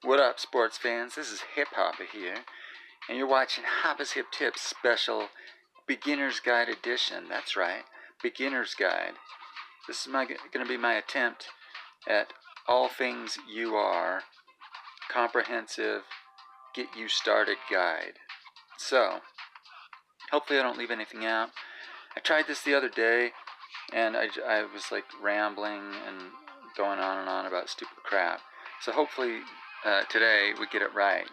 What up, sports fans? This is HipHoppa here, and you're watching Hoppa's Hip Tips Special Beginner's Guide Edition. That's right, Beginner's Guide. This is going to be my attempt at all things UR, comprehensive, get you started guide. So, hopefully I don't leave anything out. I tried this the other day, and I was like rambling and going on and on about stupid crap. So hopefully today we get it right.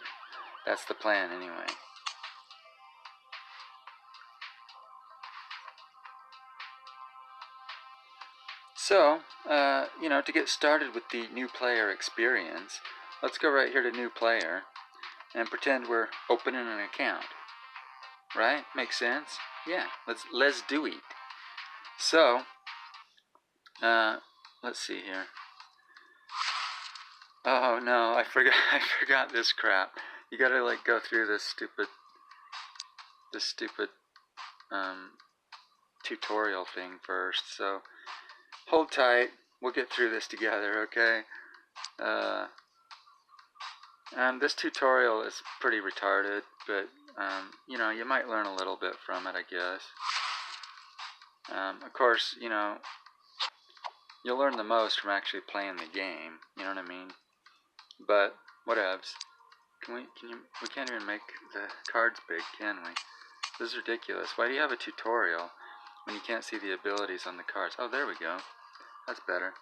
That's the plan anyway. So, to get started with the new player experience, let's go right here to new player and pretend we're opening an account. Right? Makes sense? Yeah, let's do it. So, let's see here. Oh no, I forgot this crap. You gotta like go through this stupid tutorial thing first. So hold tight. We'll get through this together, okay? And this tutorial is pretty retarded, but you might learn a little bit from it, I guess. Of course, you'll learn the most from actually playing the game. You know what I mean? But whatevs. We can't even make the cards big, can we? This is ridiculous. Why do you have a tutorial when you can't see the abilities on the cards? Oh, there we go. That's better.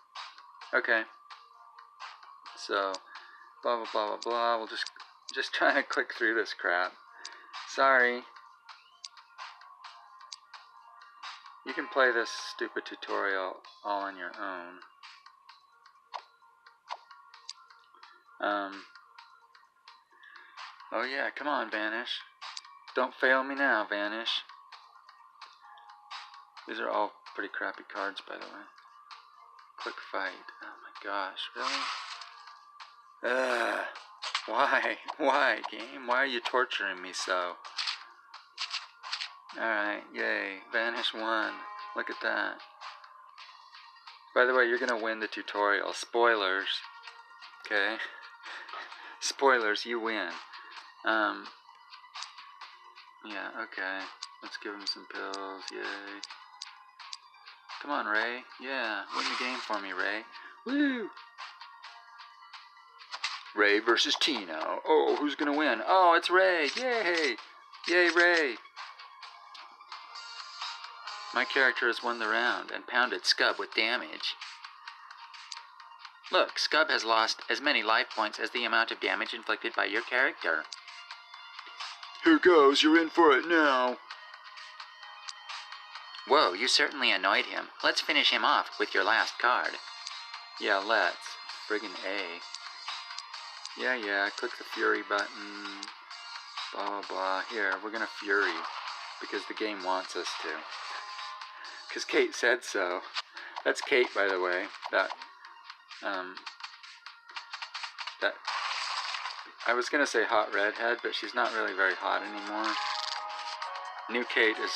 Okay. So, blah, blah, blah, blah, blah. We'll just trying to click through this crap. Sorry. You can play this stupid tutorial all on your own. Oh yeah, come on, Vanish. Don't fail me now, Vanish. These are all pretty crappy cards, by the way. Quick fight. Oh my gosh, really? Why? Why, game? Why are you torturing me so? Alright, yay. Vanish won. Look at that. By the way, you're gonna win the tutorial. Spoilers. Okay? Spoilers, you win. Yeah, okay. Let's give him some pills, yay. Come on, Ray. Yeah, win the game for me, Ray. Woo! Ray versus Tino. Oh, who's gonna win? Oh, it's Ray. Yay! Yay, Ray! My character has won the round and pounded Scub with damage. Look, Scub has lost as many life points as the amount of damage inflicted by your character. Here goes, you're in for it now. Whoa, you certainly annoyed him. Let's finish him off with your last card. Yeah, let's. Friggin' A. Yeah, click the Fury button. Blah, blah, blah. Here, we're gonna Fury. Because the game wants us to. Because Kate said so. That's Kate, by the way. I was gonna say hot redhead, but she's not really very hot anymore. New Kate is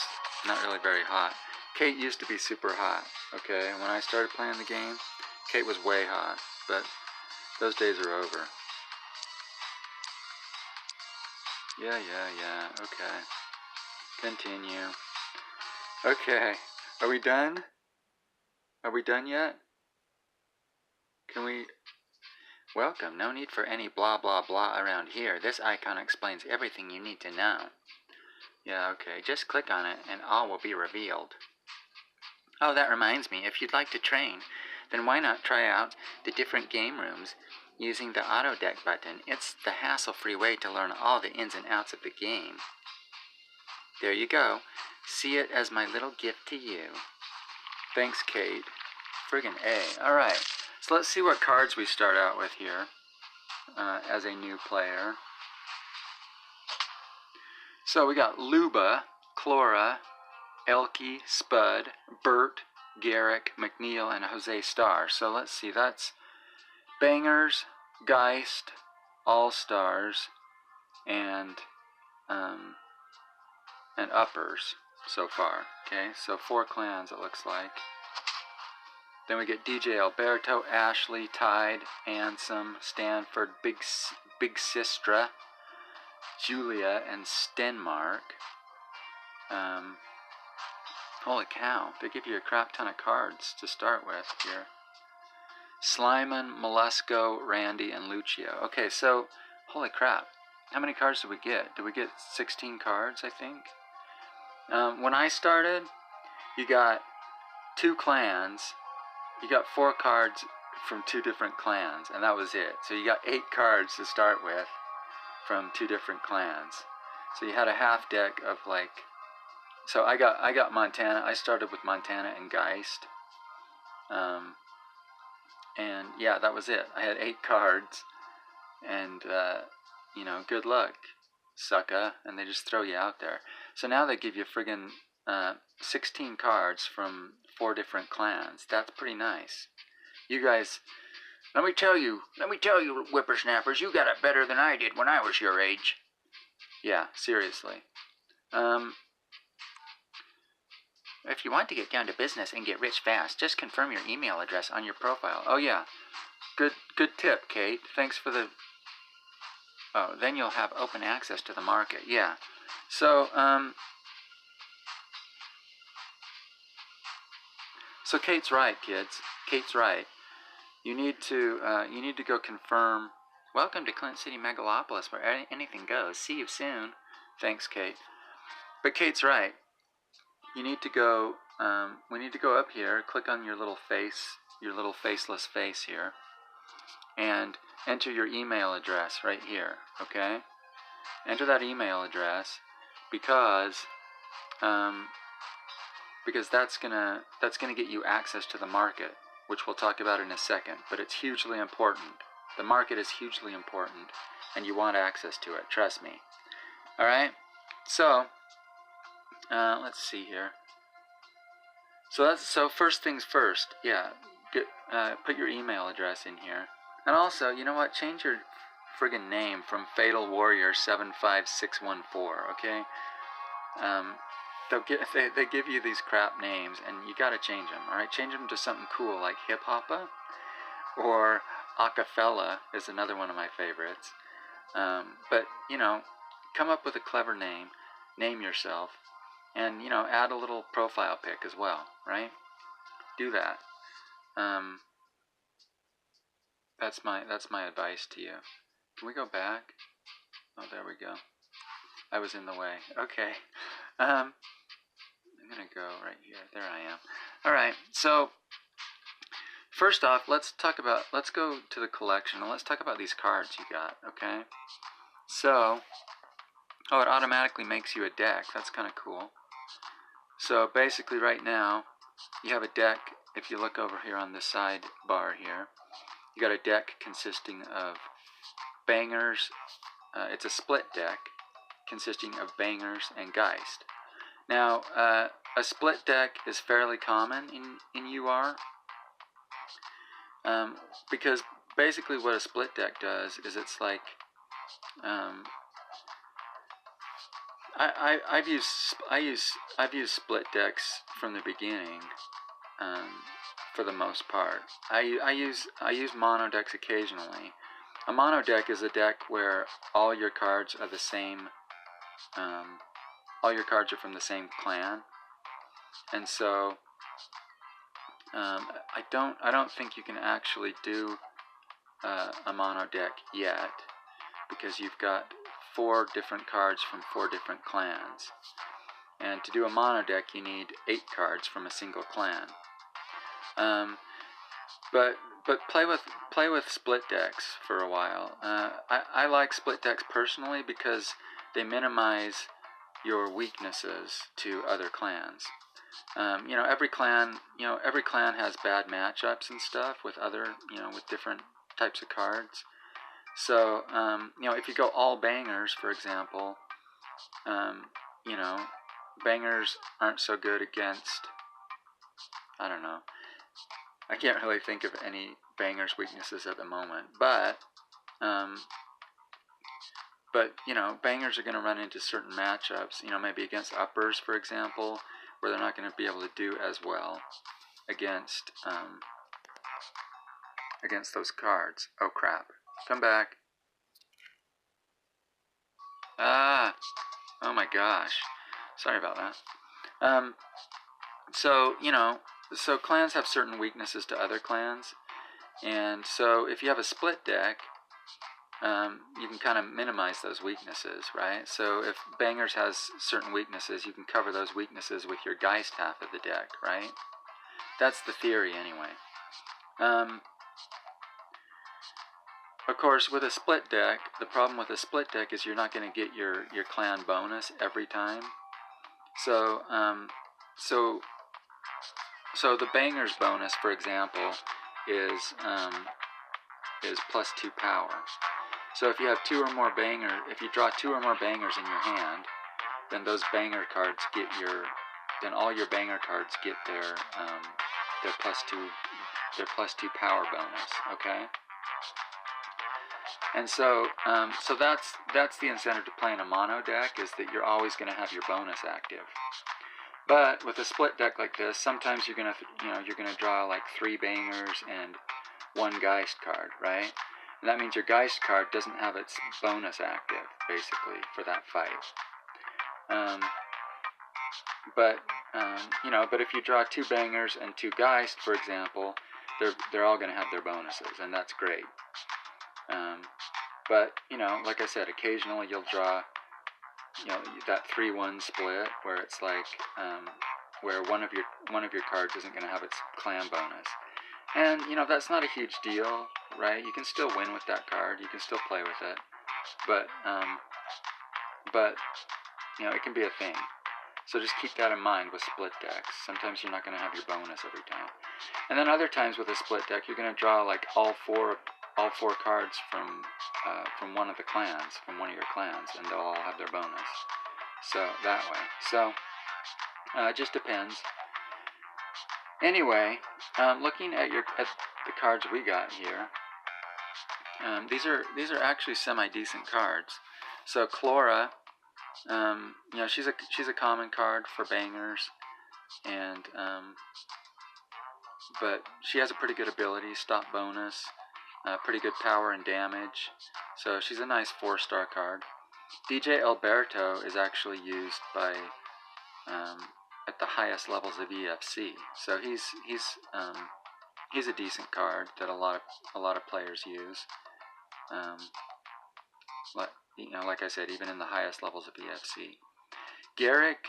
not really very hot. Kate used to be super hot, okay? When I started playing the game, Kate was way hot, but those days are over. Yeah, okay. Continue. Okay, are we done? Are we done yet? Can we... Welcome, no need for any blah blah blah around here. This icon explains everything you need to know. Yeah, okay, just click on it and all will be revealed. Oh, that reminds me, if you'd like to train, then why not try out the different game rooms using the auto deck button? It's the hassle-free way to learn all the ins and outs of the game. There you go. See it as my little gift to you. Thanks, Kate. Friggin' A. Alright, so let's see what cards we start out with here as a new player. So we got Luba, Clora, Elkie, Spud, Bert, Garrick, McNeil, and Jose Star. So let's see, that's Bangers, Geist, All-Stars, and Uppers so far. Okay, so 4 clans it looks like. Then we get DJ Alberto, Ashley, Tide, Ansem, Stanford, Big Sistra, Julia, and Stenmark. Holy cow, they give you a crap ton of cards to start with here. Slyman, Mollusco, Randy, and Lucio. Okay, so, holy crap. How many cards did we get? Did we get 16 cards, I think? When I started, you got 2 clans. You got 4 cards from 2 different clans, and that was it. So you got 8 cards to start with from 2 different clans. So you had a half deck of like... So I got Montana. I started with Montana and Geist. And yeah, that was it. I had 8 cards, and you know, good luck, sucker, and they just throw you out there. So now they give you friggin' 16 cards from 4 different clans. That's pretty nice. You guys, let me tell you, whippersnappers, you got it better than I did when I was your age. Yeah, seriously. If you want to get down to business and get rich fast, just confirm your email address on your profile. Oh yeah, good tip, Kate. Thanks for the... Oh, then you'll have open access to the market. Yeah. So, so Kate's right, kids. Kate's right. You need to go confirm. Welcome to Clint City Megalopolis, where anything goes. See you soon. Thanks, Kate. But Kate's right. You need to go, we need to go up here, click on your little face, your little faceless face here, and enter your email address right here, okay? Enter that email address because that's gonna get you access to the market, which we'll talk about in a second, but it's hugely important. The market is hugely important, and you want access to it, trust me. Alright? So, let's see here. So first things first, yeah, put your email address in here. And also, you know what, change your friggin' name from Fatal Warrior 75614, okay? They give you these crap names, and you gotta change them, alright? Change them to something cool like HipHoppa, or Acapella is another one of my favorites. But, you know, come up with a clever name yourself, and, you know, add a little profile pic as well, right? Do that. That's my advice to you. Can we go back? Oh, there we go. I was in the way. Okay. I'm gonna go right here. There I am. All right. So first off, let's go to the collection and let's talk about these cards you got. Okay. So, oh, it automatically makes you a deck. That's kind of cool. So basically, right now, you have a deck. If you look over here on the side bar here, you got a deck consisting of bangers. It's a split deck consisting of bangers and Geist. Now, a split deck is fairly common in UR because basically what a split deck does is it's like I've used split decks from the beginning. For the most part, I use mono decks occasionally. A mono deck is a deck where all your cards are the same. All your cards are from the same clan, and so I don't think you can actually do a mono deck yet because you've got 4 different cards from 4 different clans, and to do a mono deck you need 8 cards from a single clan. But play with split decks for a while. I like split decks personally because they minimize your weaknesses to other clans. You know, every clan has bad matchups and stuff with other, with different types of cards. So, if you go all bangers, for example, bangers aren't so good against, I don't know. I can't really think of any bangers weaknesses at the moment, but bangers are going to run into certain matchups, maybe against uppers, for example, where they're not going to be able to do as well against against those cards. Oh crap. Come back. Ah! Oh my gosh. Sorry about that. So, you know, so clans have certain weaknesses to other clans. And so if you have a split deck, you can kind of minimize those weaknesses, right? So if Bangers has certain weaknesses, you can cover those weaknesses with your Geist half of the deck, right? That's the theory anyway. Of course, with a split deck, the problem with a split deck is you're not going to get your clan bonus every time. So, so the Bangers bonus, for example, is +2 power. So if you have if you draw 2 or more bangers in your hand, then those banger cards get then all your banger cards get their +2 power bonus. Okay. And so, so that's the incentive to play in a mono deck, is that you're always going to have your bonus active. But with a split deck like this, sometimes you're gonna draw like 3 bangers and 1 Geist card, right? And that means your Geist card doesn't have its bonus active, basically, for that fight. But if you draw 2 bangers and 2 Geist, for example, they're all gonna have their bonuses, and that's great. But like I said, occasionally you'll draw that 3-1 split where it's like where one of your cards isn't going to have its clan bonus, and that's not a huge deal, right? You can still win with that card, you can still play with it, but it can be a thing. So just keep that in mind with split decks. Sometimes you're not going to have your bonus every time, and then other times with a split deck you're going to draw like all four cards from one of the clans, from one of your clans, and they'll all have their bonus. So that way. So it just depends. Anyway, looking at the cards we got here, these are actually semi-decent cards. So Chlora, she's a common card for bangers, and but she has a pretty good ability, stop bonus. Pretty good power and damage, so she's a nice 4-star card. DJ Alberto is actually used by at the highest levels of EFC, so he's a decent card that a lot of players use. Like I said, even in the highest levels of EFC. Garrick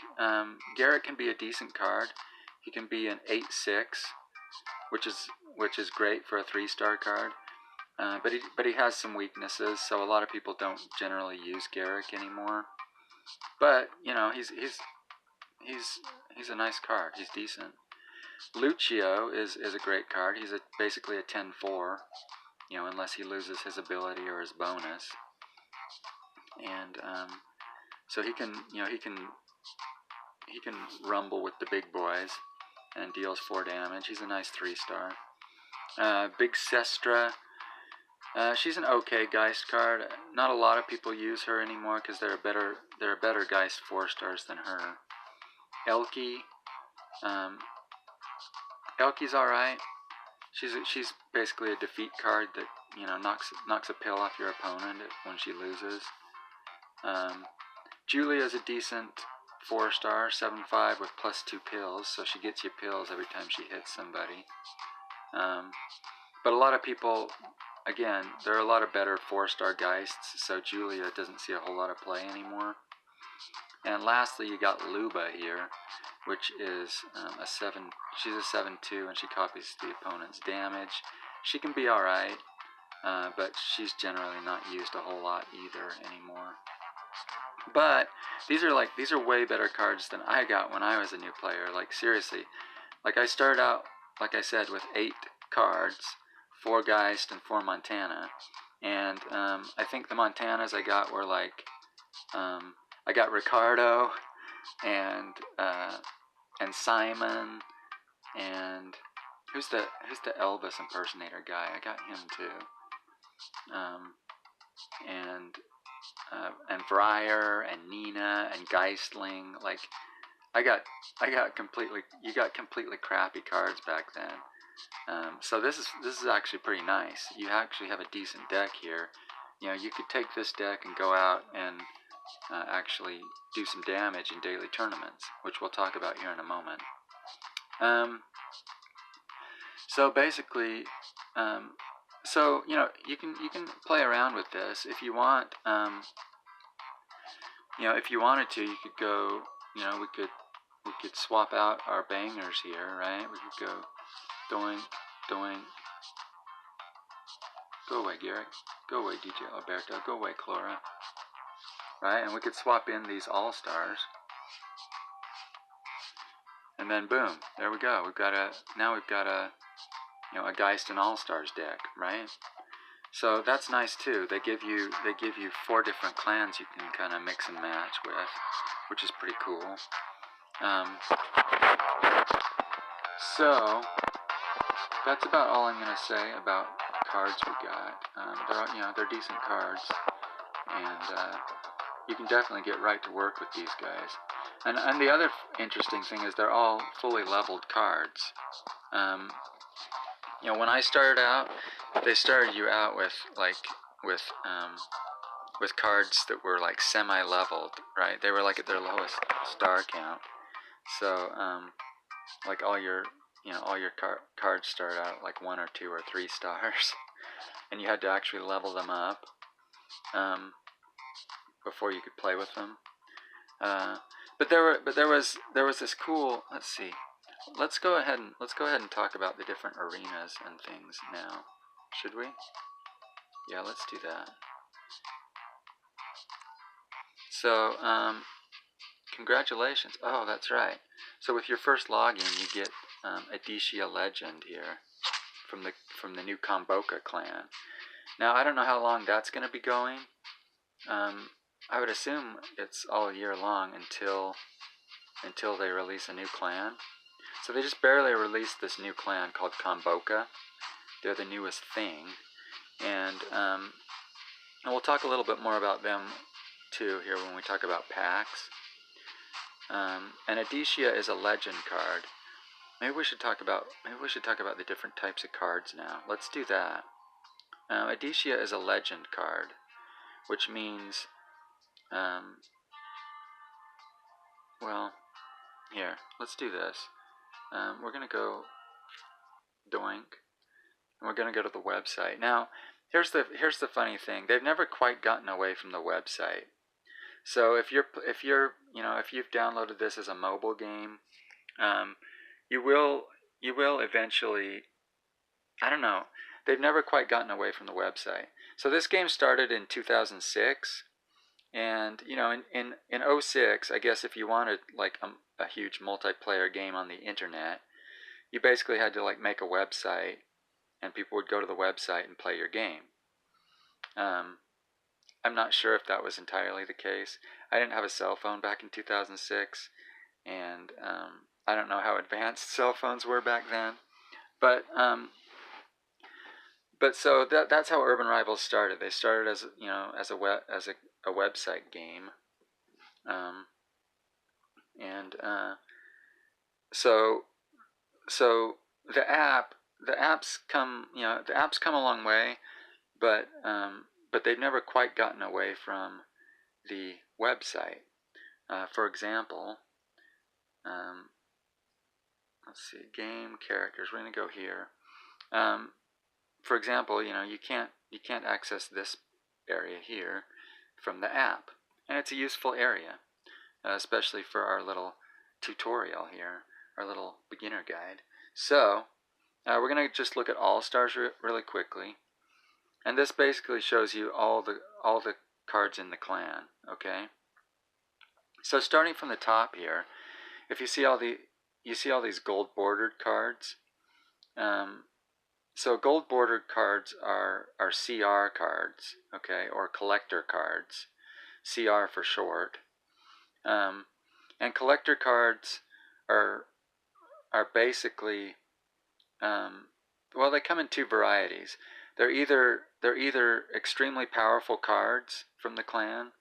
can be a decent card. He can be an 8/6, which is great for a 3-star card. But he has some weaknesses, so a lot of people don't generally use Garrick anymore. But he's a nice card. He's decent. Lucio is a great card. He's basically a 10/4, unless he loses his ability or his bonus. And so he can rumble with the big boys and deals 4 damage. He's a nice 3-star. Big Sestra. She's an okay Geist card. Not a lot of people use her anymore because there are better Geist 4-stars than her. Elkie. Elkie's alright. She's basically a defeat card that knocks a pill off your opponent when she loses. Julia's a decent 4-star, 7/5 with +2 pills, so she gets you pills every time she hits somebody. But a lot of people, again, there are a lot of better 4-star Geists, so Julia doesn't see a whole lot of play anymore. And lastly, you got Luba here, which is she's a 7/2, and she copies the opponent's damage. She can be alright, but she's generally not used a whole lot either anymore. But these are way better cards than I got when I was a new player. Like, seriously, like I started out, like I said, with 8 cards, 4 Geist and 4 Montana, and I think the Montanas I got were like, I got Ricardo and Simon, and who's the Elvis impersonator guy? I got him too, and Breyer and Nina and Geistling. Like, you got completely crappy cards back then. So this is actually pretty nice. You actually have a decent deck here. You know, you could take this deck and go out and actually do some damage in daily tournaments, which we'll talk about here in a moment. So basically, so you know, you can play around with this if you want. You know, if you wanted to, you could go. You know, we could swap out our bangers here, right? We could go doing. Go away, Garrick. Go away, DJ Alberto. Go away, Clora. Right, and we could swap in these all-stars. And then boom, there we go. Now we've got a you know, a Geist and All-Stars deck, right? So that's nice too. They give you 4 different clans you can kind of mix and match with, which is pretty cool. So that's about all I'm gonna say about cards we got. They're decent cards, and you can definitely get right to work with these guys. And the other interesting thing is they're all fully leveled cards. You know, when I started out, they started you out with with cards that were like semi-leveled, right? They were like at their lowest star count. So like all your cards start out like 1 or 2 or 3 stars, and you had to actually level them up before you could play with them. But there was this cool. Let's see. Let's go ahead and talk about the different arenas and things now. Should we? Yeah, let's do that. So, congratulations. Oh, that's right. So with your first login, you get Harrow Legend here from the new Komboka clan. Now, I don't know how long that's going to be going. I would assume it's all year long until they release a new clan. So they just barely released this new clan called Komboka. They're the newest thing, and we'll talk a little bit more about them too here when we talk about packs. And Harrow is a legend card. Maybe we should talk about the different types of cards now. Let's do that. Harrow is a legend card, which means well, here, let's do this. We're gonna go doink, and we're gonna go to the website. Now, here's the funny thing. They've never quite gotten away from the website. So if you've downloaded this as a mobile game, you will eventually. I don't know. They've never quite gotten away from the website. So this game started in 2006, and you know, in 06, I guess if you wanted like a huge multiplayer game on the internet, you basically had to like make a website, and people would go to the website and play your game. I'm not sure if that was entirely the case. I didn't have a cell phone back in 2006, and I don't know how advanced cell phones were back then. But so that's how Urban Rivals started. They started as a website game, and so the apps come a long way, but they've never quite gotten away from the website. For example, let's see, game characters. We're going to go here. For example, you can't access this area here from the app, and it's a useful area, especially for our little tutorial here, our little beginner guide. So we're going to just look at All Stars really quickly, and this basically shows you all the cards in the clan. Okay. So starting from the top here, if you see all these gold bordered cards. So gold bordered cards are CR cards, okay, or collector cards, CR for short. And collector cards are basically well, they come in 2 varieties. They're either extremely powerful cards from the clan,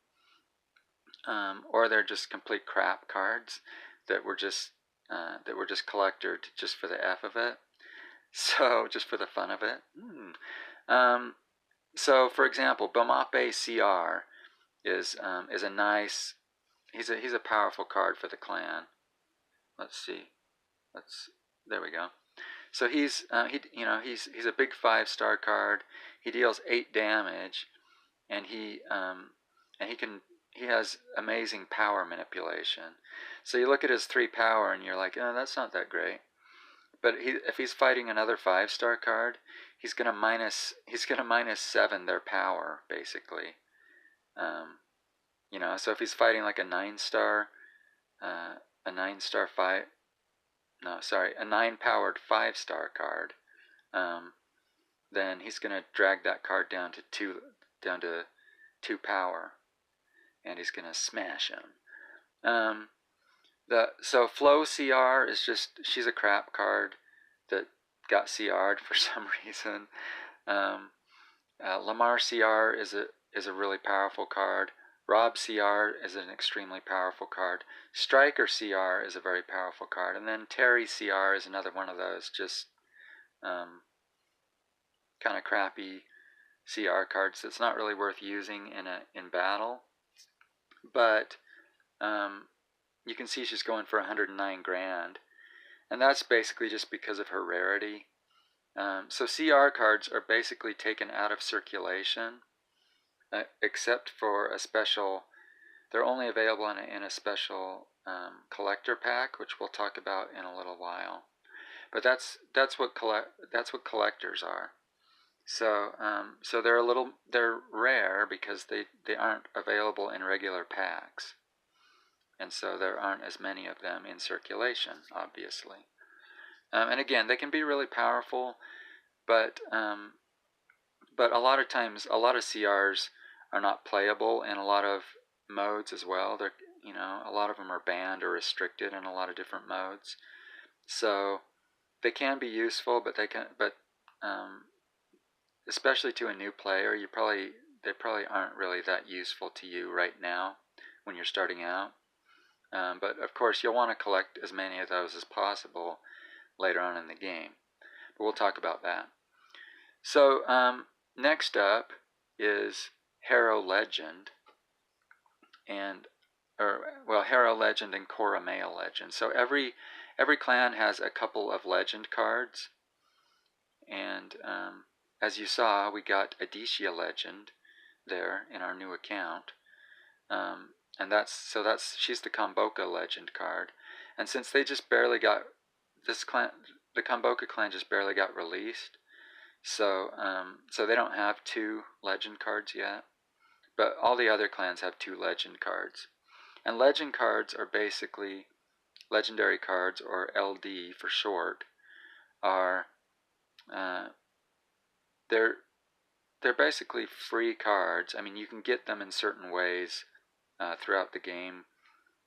or they're just complete crap cards that were just collected just for the F of it. So just for the fun of it. So for example, Bomape CR is a nice. He's a powerful card for the clan. Let's see. There we go. So he's he's a big 5-star card. He deals 8 damage, and he has amazing power manipulation. So you look at his 3 power and you're like, oh, that's not that great. But if he's fighting another 5-star card, he's gonna minus 7 their power basically. So if he's fighting like a 9-star, a 9-star fight, no, sorry, a 9-powered 5-star card, then he's gonna drag that card down to 2 power, and he's gonna smash him. So Flow CR is just, she's a crap card that got CR'd for some reason. Lamar CR is a really powerful card. Rob CR is an extremely powerful card. Striker CR is a very powerful card. And then Terry CR is another one of those just kind of crappy CR cards that's not really worth using in battle. But you can see she's going for 109 grand. And that's basically just because of her rarity. So CR cards are basically taken out of circulation, except for a special. They're only available in a special collector pack, which we'll talk about in a little while. But that's what collectors are. So they're rare because they aren't available in regular packs, and so there aren't as many of them in circulation, obviously. And again, they can be really powerful, but a lot of times, a lot of CRs are not playable in a lot of modes as well. They're, a lot of them are banned or restricted in a lot of different modes. So they can be useful, but especially to a new player, they probably aren't really that useful to you right now when you're starting out. But of course, you'll want to collect as many of those as possible later on in the game. But we'll talk about that. So next up is Harrow Legend, Harrow Legend and Koromeo Legend. So every clan has a couple of legend cards, and as you saw, we got Adicia Legend there in our new account, and she's the Kamboka Legend card, and since they just barely got this clan, the Kamboka clan just barely got released, so they don't have 2 legend cards yet, but all the other clans have 2 legend cards. And legend cards are basically, legendary cards, or LD for short, are they're basically free cards. I mean, you can get them in certain ways throughout the game,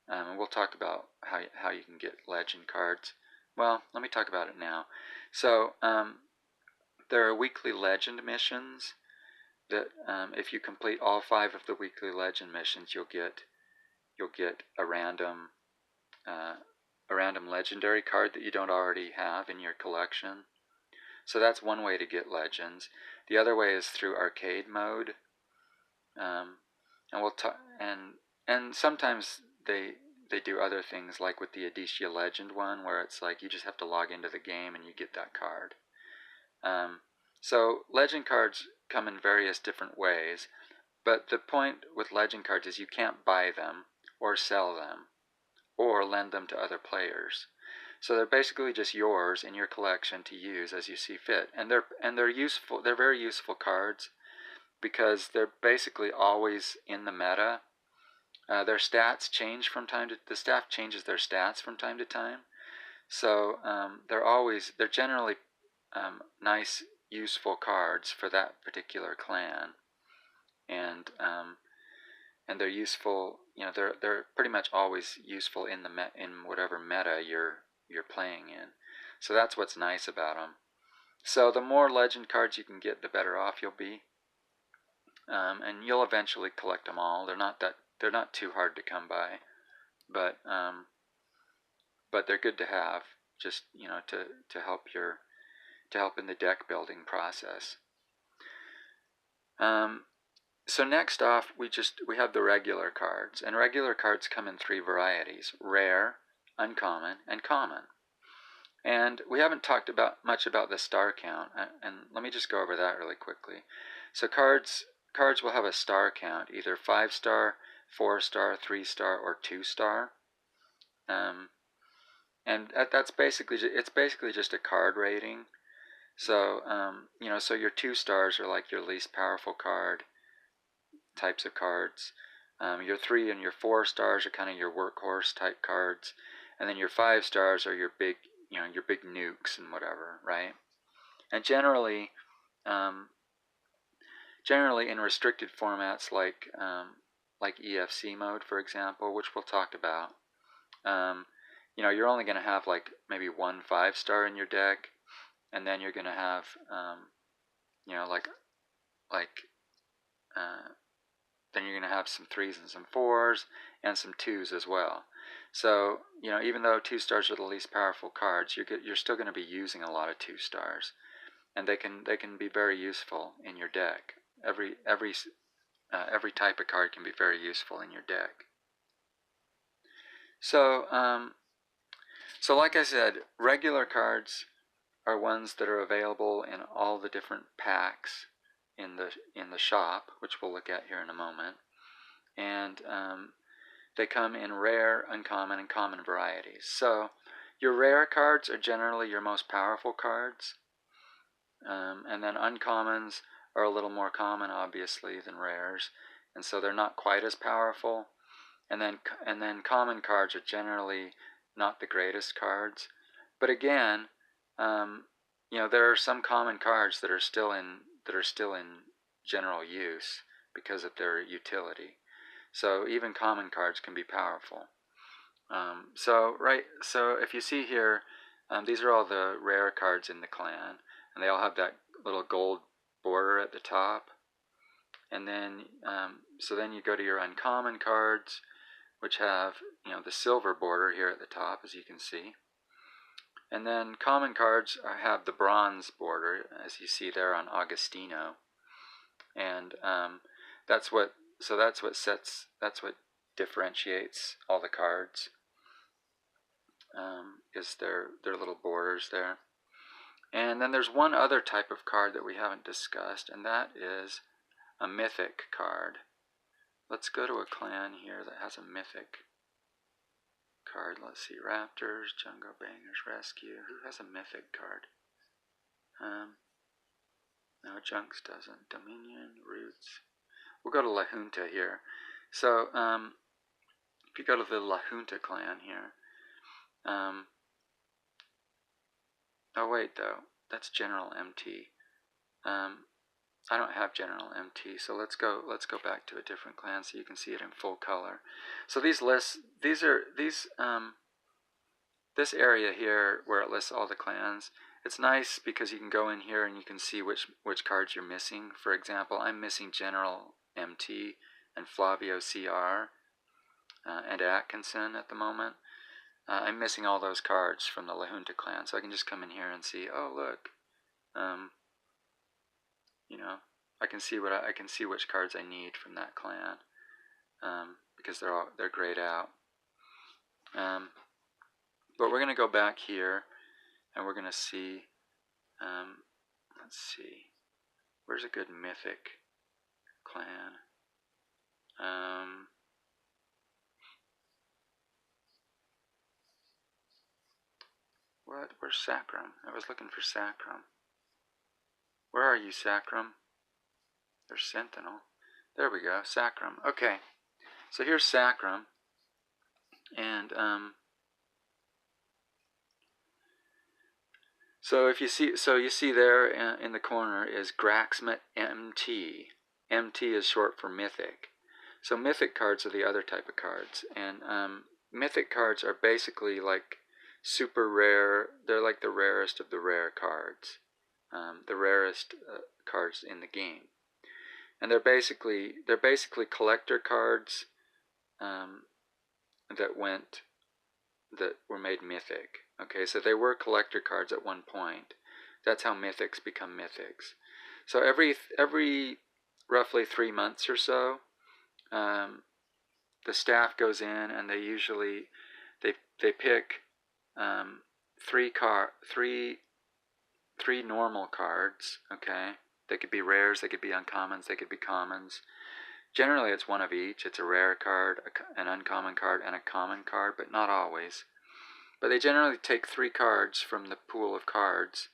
and we'll talk about how you can get legend cards. Well, let me talk about it now. So there are weekly legend missions that if you complete all 5 of the weekly legend missions, you'll get a random legendary card that you don't already have in your collection. So that's one way to get legends. The other way is through arcade mode, and we'll and sometimes they do other things, like with the Adicia Legend one, where it's like you just have to log into the game and you get that card. So legend cards come in various different ways, but the point with legend cards is you can't buy them or sell them or lend them to other players. So they're basically just yours in your collection to use as you see fit, and they're useful. They're very useful cards because they're basically always in the meta. Their stats change from time to the staff changes their stats from time to time. So they're generally nice, useful cards for that particular clan, and they're useful. They're pretty much always useful in whatever meta you're playing in. So that's what's nice about them. So the more legend cards you can get, the better off you'll be, and you'll eventually collect them all. They're not too hard to come by, but they're good to have, just to help your to help in the deck building process. So next off, we have the regular cards, and regular cards come in 3 varieties: rare, uncommon, and common. And we haven't talked much about the star count, and let me just go over that really quickly. So cards will have a star count, either 5-star, 4-star, 3-star, or 2-star. And that's basically just a card rating. So so your 2 stars are like your least powerful card types of cards. Your 3 and your 4 stars are kind of your workhorse type cards, and then your 5 stars are your big nukes and whatever, right? And generally in restricted formats like EFC mode, for example, which we'll talk about, you're only going to have like maybe 1 5-star in your deck, and then you're going to have then you're going to have some 3s and some 4s and some 2s as well. So even though 2 stars are the least powerful cards, you're still going to be using a lot of 2 stars, and they can be very useful in your deck. Every type of card can be very useful in your deck. So like I said, regular cards are ones that are available in all the different packs in the shop, which we'll look at here in a moment, and they come in rare, uncommon, and common varieties. So your rare cards are generally your most powerful cards, and then uncommons are a little more common, obviously, than rares, and so they're not quite as powerful. And then common cards are generally not the greatest cards, but again, there are some common cards that are still in general use because of their utility. So even common cards can be powerful. So if you see here, these are all the rare cards in the clan, and they all have that little gold border at the top. And then so then you go to your uncommon cards, which have the silver border here at the top, as you can see. And then common cards have the bronze border, as you see there on Agostino. And that's what differentiates all the cards, is their little borders there. And then there's one other type of card that we haven't discussed, and that is a mythic card. Let's go to a clan here that has a mythic card. Let's see, Raptors, Jungle Bangers, Rescue. Who has a mythic card? No, Junks doesn't. Dominion, Roots. We'll go to La Junta here. So, if you go to the La Junta clan here, oh wait, though, that's General MT. I don't have General MT, so let's go back to a different clan so you can see it in full color. So these lists, this area here where it lists all the clans, it's nice because you can go in here and you can see which cards you're missing. For example, I'm missing General MT and Flavio CR and Atkinson at the moment. I'm missing all those cards from the La Junta clan, so I can just come in here and see, oh look, I can see which cards I need from that clan, because they're grayed out. But we're going to go back here, and we're going to see, let's see, where's a good mythic clan? Where's Sacrum? I was looking for Sacrum. Where are you, Sacrum? There's Sentinel. There we go, Sacrum. Okay, so here's Sacrum, and so you see there in the corner is Graxmet MT. MT is short for Mythic. So Mythic cards are the other type of cards, and Mythic cards are basically like super rare. They're like the rarest of the rare cards, the rarest cards in the game. And they're basically collector cards that were made mythic. Okay, so they were collector cards at one point. That's how mythics become mythics. So every roughly 3 months or so, the staff goes in and they pick three normal cards. Okay, they could be rares, they could be uncommons, they could be commons. Generally, it's one of each. It's a rare card, an uncommon card, and a common card, but not always. But they generally take 3 cards from the pool of cards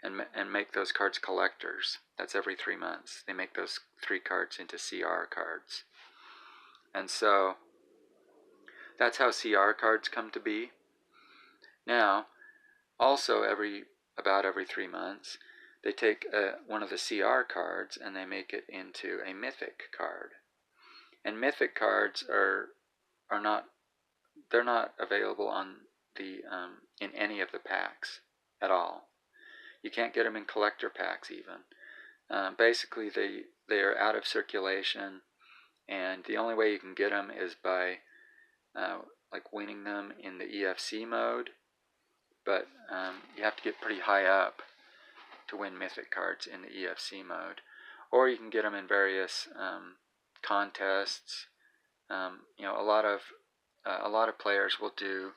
and make those cards collectors. That's every 3 months. They make those 3 cards into CR cards. And so that's how CR cards come to be. Now, also about every 3 months, they take one of the CR cards and they make it into a mythic card. And mythic cards are not available on the in any of the packs at all. You can't get them in collector packs even. Basically, they are out of circulation, and the only way you can get them is by like winning them in the EFC mode. But you have to get pretty high up to win mythic cards in the EFC mode, or you can get them in various contests. You know, a lot of players will do.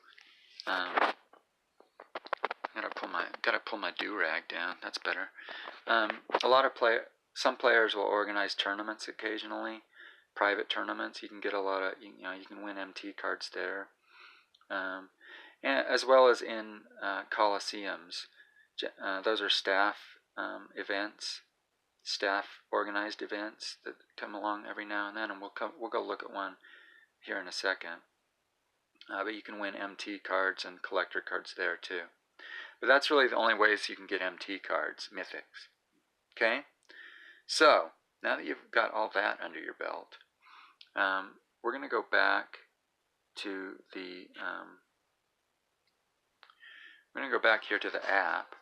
Gotta pull my do-rag down. That's better. Some players will organize tournaments occasionally, private tournaments. You can get a lot of, you can win MT cards there, and as well as in coliseums. Those are staff events, staff organized events that come along every now and then, and we'll go look at one here in a second. But you can win MT cards and collector cards there too. But that's really the only ways you can get MT cards, mythics. Okay? So, now that you've got all that under your belt, we're going to go back to the, we're going to go back here to the app,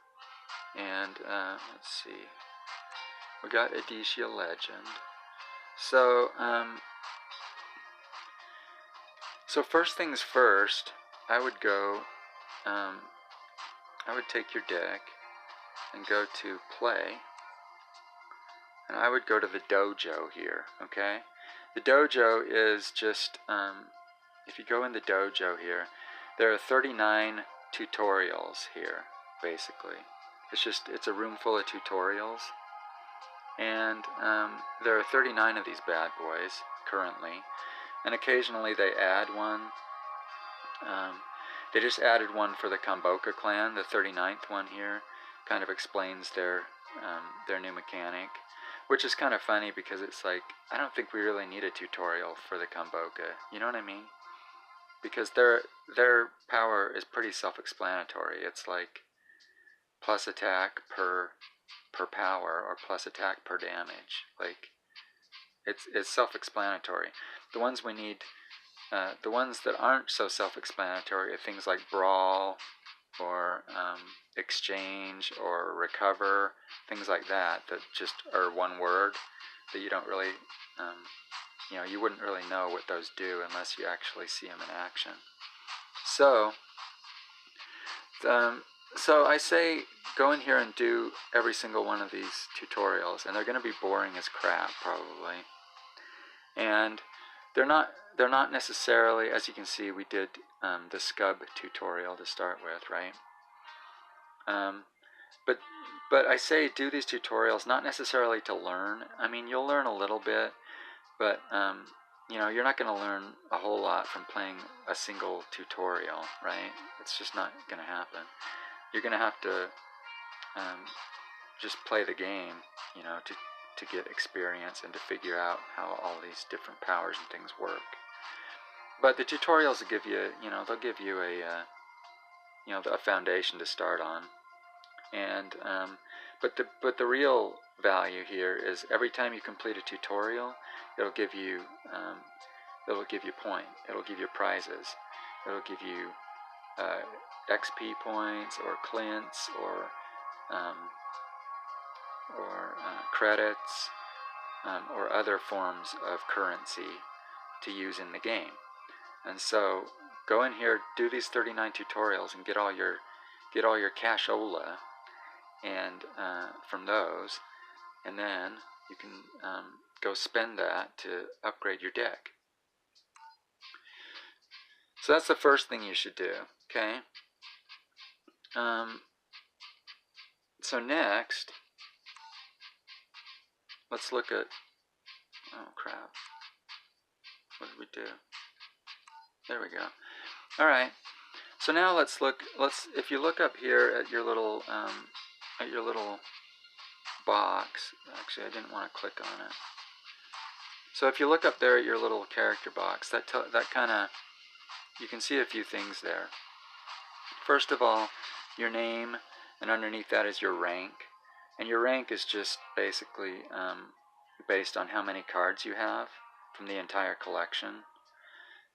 and let's see, we got Harrow Legend. So, so first things first, I would go, I would take your deck and go to play, and I would go to the Dojo here, okay? The Dojo is just, if you go in the Dojo here, there are 39 tutorials here, basically. It's a room full of tutorials, and there are 39 of these bad boys currently, and occasionally they add one. They just added one for the Kamboka clan, the 39th one here, kind of explains their new mechanic, which is kind of funny because it's like, I don't think we really need a tutorial for the Kamboka, you know what I mean? Because their power is pretty self-explanatory. It's like plus attack per power, or plus attack per damage. Like, it's self-explanatory. The ones we need, the ones that aren't so self-explanatory are things like brawl, or exchange, or recover, things like that just are one word that you don't really, you wouldn't really know what those do unless you actually see them in action. So I say go in here and do every single one of these tutorials, and they're going to be boring as crap probably. And they're not necessarily, as you can see, we did the Scub tutorial to start with, right? But I say do these tutorials not necessarily to learn. I mean, you'll learn a little bit, but you're not going to learn a whole lot from playing a single tutorial, right? It's just not going to happen. You're going to have to just play the game, to get experience and to figure out how all these different powers and things work. But the tutorials will give you, they'll give you a foundation to start on. And but the real value here is every time you complete a tutorial, it'll give you prizes. It'll give you XP points, or clints, or credits, or other forms of currency to use in the game. And so go in here, do these 39 tutorials, and get all your cashola, and from those, and then you can go spend that to upgrade your deck. So that's the first thing you should do, okay? So next, let's look at, oh crap, what did we do? There we go. All right, so now let's if you look up here at your little box, actually I didn't want to click on it. So if you look up there at your little character box, that kind of, you can see a few things there. First of all, your name, and underneath that is your rank. And your rank is just basically based on how many cards you have from the entire collection.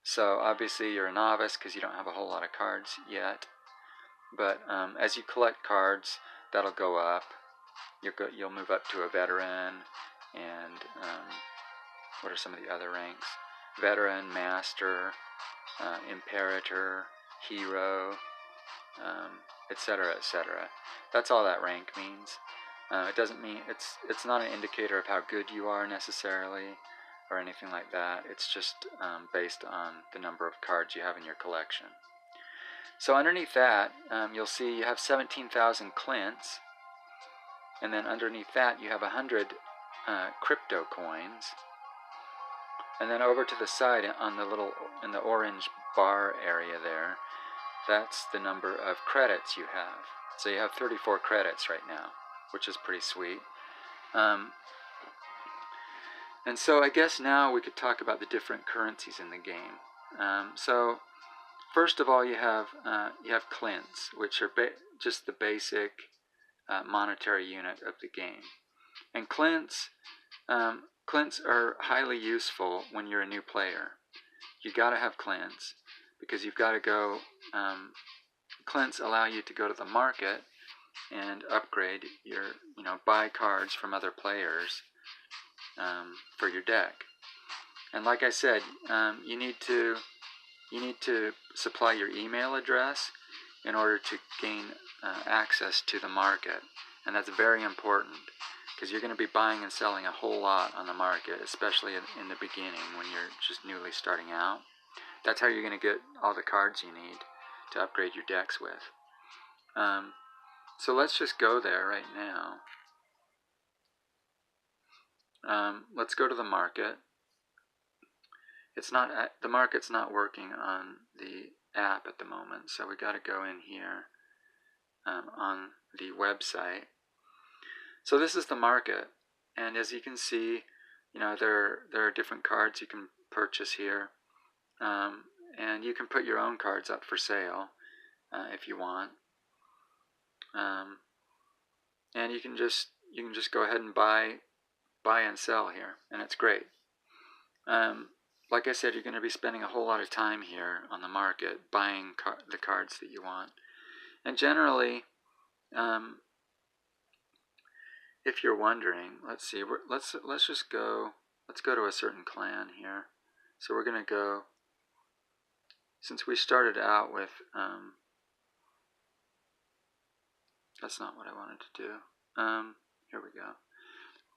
So obviously you're a novice because you don't have a whole lot of cards yet. But as you collect cards, that'll go up. You'll move up to a veteran, and what are some of the other ranks? Veteran, master, imperator, hero, etc., etc. That's all that rank means. It doesn't mean, it's not an indicator of how good you are necessarily or anything like that. It's just based on the number of cards you have in your collection. So underneath that, you'll see you have 17,000 Clints, and then underneath that you have 100 crypto coins. And then over to the side on the in the orange bar area there, that's the number of credits you have. So you have 34 credits right now, which is pretty sweet. And so I guess now we could talk about the different currencies in the game. So first of all, you have Clints, which are just the basic monetary unit of the game. And Clints are highly useful when you're a new player. You got to have Clints because you've got to go. Clints allow you to go to the market and upgrade your, buy cards from other players for your deck. And like I said, you need to supply your email address in order to gain access to the market, and that's very important because you're going to be buying and selling a whole lot on the market, especially in the beginning when you're just newly starting out. That's how you're going to get all the cards you need to upgrade your decks with. So let's just go there right now. Let's go to the market. The market's not working on the app at the moment, so we got to go in here on the website. So this is the market, and as you can see, there are different cards you can purchase here, and you can put your own cards up for sale if you want, and you can just go ahead and buy and sell here, and it's great. Like I said, you're going to be spending a whole lot of time here on the market buying the cards that you want. And generally, if you're wondering, let's see, let's go to a certain clan here. So we're going to go, since we started out with, that's not what I wanted to do. Here we go.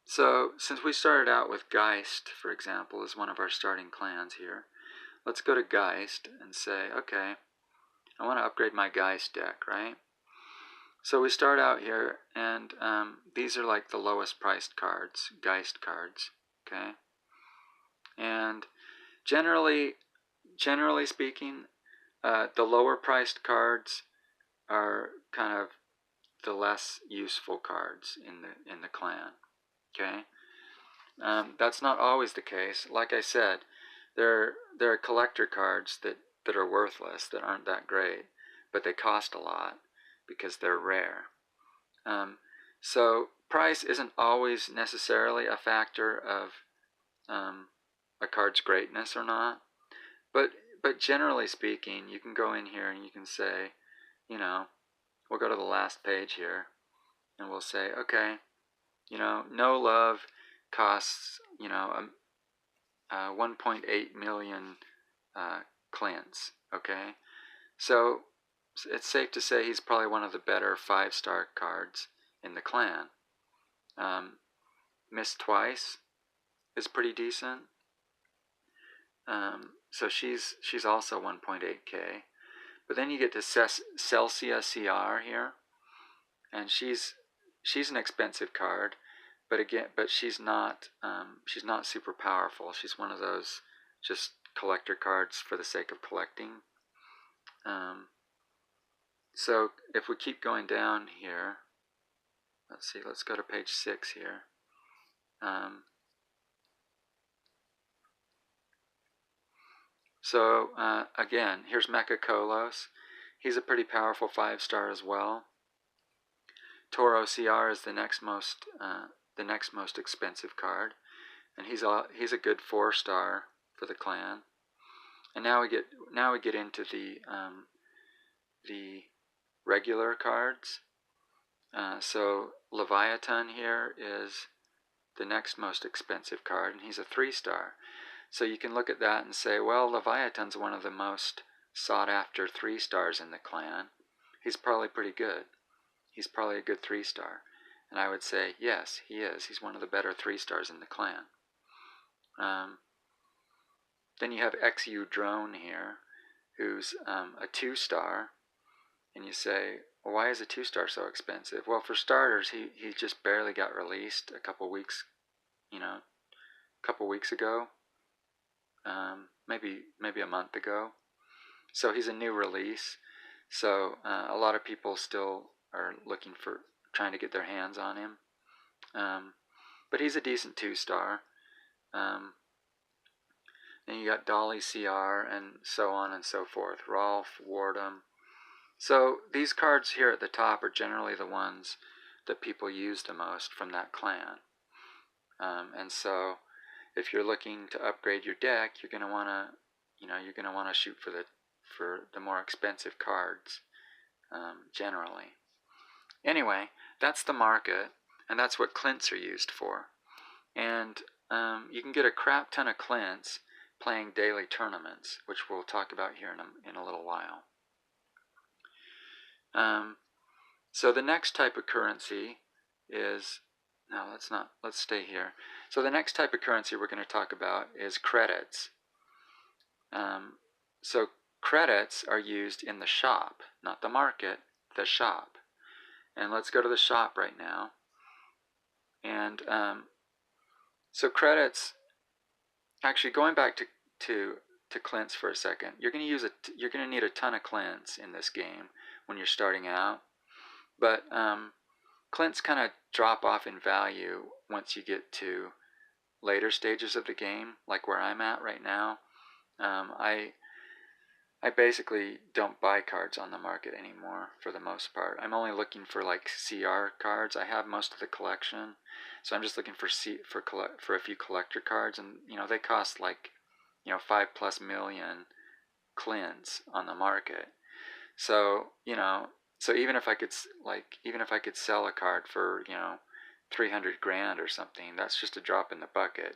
So since we started out with Geist, for example, as one of our starting clans here, let's go to Geist and say, okay, I want to upgrade my Geist deck, right? So we start out here, and these are like the lowest priced cards, Geist cards, okay? And generally speaking, the lower priced cards are kind of the less useful cards in the clan. Okay, that's not always the case. Like I said, there are collector cards that are worthless, that aren't that great, but they cost a lot because they're rare. So price isn't always necessarily a factor of a card's greatness or not, but generally speaking, you can go in here and you can say, we'll go to the last page here, and we'll say, okay, No Love costs, 1.8 million Clints, okay? So it's safe to say he's probably one of the better 5-star cards in the clan. Missed Twice is pretty decent. So she's also 1.8k. But then you get to Celsia CR here, and she's an expensive card, but she's not super powerful. She's one of those just collector cards for the sake of collecting. So if we keep going down here, let's see, let's go to page 6 here. So again, here's Mecha Kolos. He's a pretty powerful 5-star as well. Toro CR is the next most expensive card, and he's a good 4-star for the clan. And now we get into the regular cards. So Leviathan here is the next most expensive card, and he's a 3-star. So you can look at that and say, well, Leviathan's one of the most sought after 3-stars in the clan. He's probably pretty good. He's probably a good 3-star. And I would say, yes, he is. He's one of the better 3-stars in the clan. Then you have XU Drone here, who's a 2-star. And you say, well, why is a 2-star so expensive? Well, for starters, he just barely got released a couple weeks ago. Maybe a month ago. So he's a new release. So a lot of people still are trying to get their hands on him. But he's a decent 2-star. Then you got Dolly CR and so on and so forth. Rolf, Wardham. So these cards here at the top are generally the ones that people use the most from that clan. And so if you're looking to upgrade your deck, you're going to want to shoot for the more expensive cards, generally. Anyway, that's the market, and that's what Clint's are used for. And you can get a crap ton of Clint's playing daily tournaments, which we'll talk about here in a little while. So the next type of currency is, let's stay here. So the next type of currency we're going to talk about is credits. So credits are used in the shop, not the market, the shop. And let's go to the shop right now. And so credits, actually going back to Clint's for a second, you're going to need a ton of Clint's in this game when you're starting out. But Clint's kind of drop off in value once you get to later stages of the game, like where I'm at right now. I basically don't buy cards on the market anymore for the most part. I'm only looking for like CR cards. I have most of the collection, so I'm just looking for a few collector cards, and they cost like 5+ million Clint's on the market. So so even if I could sell a card for 300 grand or something, that's just a drop in the bucket.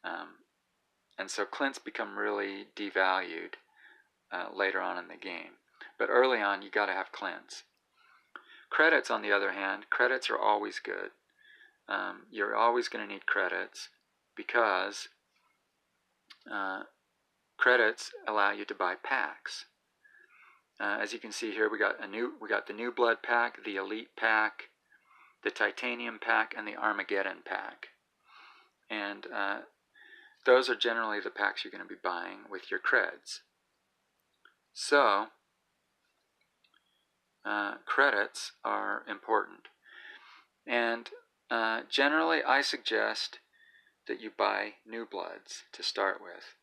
And so Clint's become really devalued later on in the game, but early on you got to have Clint's. Credits, on the other hand, credits are always good. You're always going to need credits because credits allow you to buy packs. As you can see here, we got the New Blood pack, the Elite pack, the Titanium pack, and the Armageddon pack. And those are generally the packs you're going to be buying with your creds. So credits are important, and generally I suggest that you buy New Bloods to start with.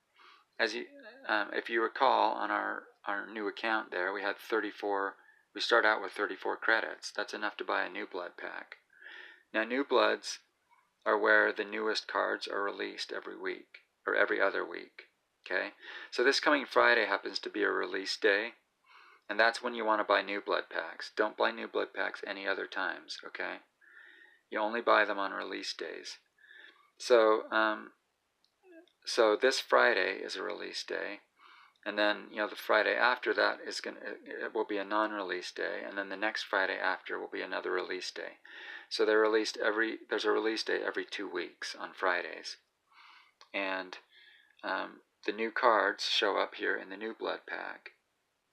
If you recall, on our new account there, we start out with 34 credits. That's enough to buy a New Blood pack. Now, New Bloods are where the newest cards are released every week, or every other week. Okay? So this coming Friday happens to be a release day, and that's when you want to buy New Blood packs. Don't buy New Blood packs any other times, okay? You only buy them on release days. So, so this Friday is a release day, And then, you know, the Friday after that it will be a non-release day, and then the next Friday after will be another release day. So there's a release day every 2 weeks on Fridays. And the new cards show up here in the new blood pack.